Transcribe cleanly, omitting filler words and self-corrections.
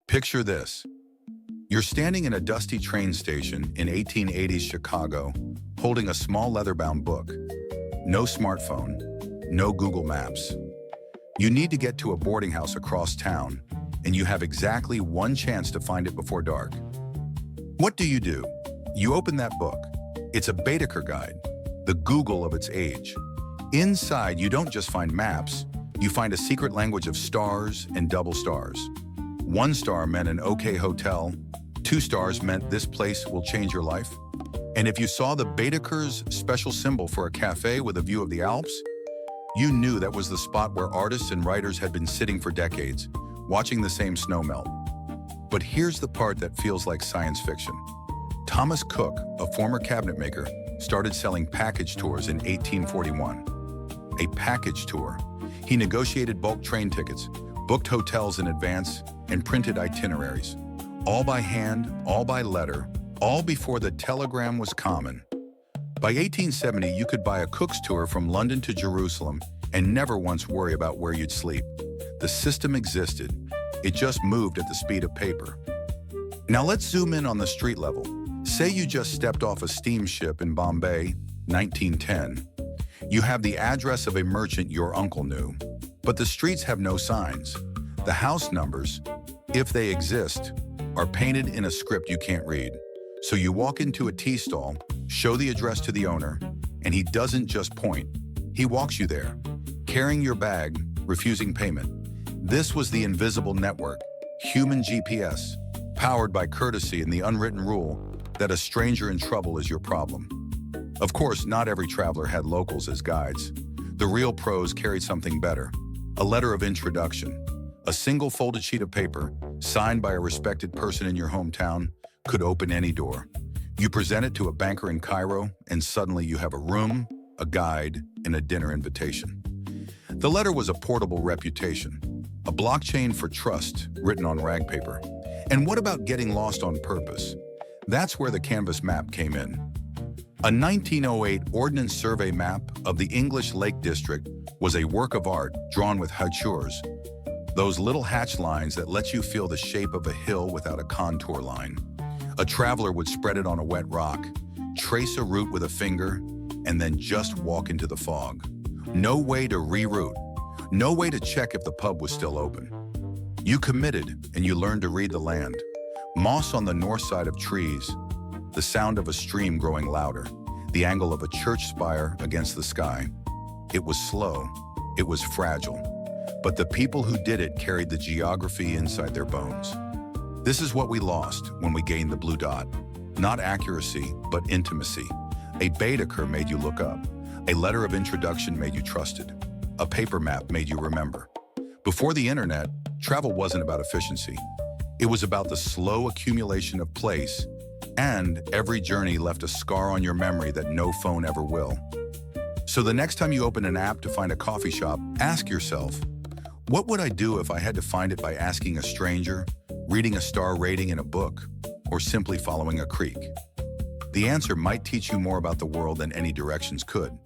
Picture this. You're standing in a dusty train station in 1880s Chicago, holding a small leather-bound book. No smartphone, no Google Maps. You need to get to a boarding house across town, and you have exactly one chance to find it before dark. What do? You open that book. It's a Baedeker guide, the Google of its age. Inside, you don't just find maps, you find a secret language of stars and double stars. 1 star meant an okay hotel, 2 stars meant this place will change your life. And if you saw the Baedeker's special symbol for a cafe with a view of the Alps, you knew that was the spot where artists and writers had been sitting for decades, watching the same snow melt. But here's the part that feels like science fiction. Thomas Cook, a former cabinet maker, started selling package tours in 1841. A package tour. He negotiated bulk train tickets, booked hotels in advance, and printed itineraries. All by hand, all by letter, all before the telegram was common. By 1870, you could buy a Cook's tour from London to Jerusalem and never once worry about where you'd sleep. The system existed. It just moved at the speed of paper. Now let's zoom in on the street level. Say you just stepped off a steamship in Bombay, 1910. You have the address of a merchant your uncle knew, but the streets have no signs. The house numbers, if they exist, are painted in a script you can't read. So you walk into a tea stall, show the address to the owner, and he doesn't just point. He walks you there, carrying your bag, refusing payment. This was the invisible network, human GPS, powered by courtesy and the unwritten rule that a stranger in trouble is your problem. Of course, not every traveler had locals as guides. The real pros carried something better, a letter of introduction. A single folded sheet of paper, signed by a respected person in your hometown, could open any door. You present it to a banker in Cairo, and suddenly you have a room, a guide, and a dinner invitation. The letter was a portable reputation, a blockchain for trust written on rag paper. And what about getting lost on purpose? That's where the canvas map came in. A 1908 Ordnance Survey map of the English Lake District was a work of art drawn with hachures, those little hatch lines that let you feel the shape of a hill without a contour line. A traveler would spread it on a wet rock, trace a route with a finger, and then just walk into the fog. No way to reroute, no way to check if the pub was still open. You committed and you learned to read the land. Moss on the north side of trees, the sound of a stream growing louder, the angle of a church spire against the sky. It was slow, it was fragile, but the people who did it carried the geography inside their bones. This is what we lost when we gained the blue dot. Not accuracy, but intimacy. A Baedeker made you look up. A letter of introduction made you trusted. A paper map made you remember. Before the internet, travel wasn't about efficiency. It was about the slow accumulation of place, and every journey left a scar on your memory that no phone ever will. So the next time you open an app to find a coffee shop, ask yourself, what would I do if I had to find it by asking a stranger, reading a star rating in a book, or simply following a creek? The answer might teach you more about the world than any directions could.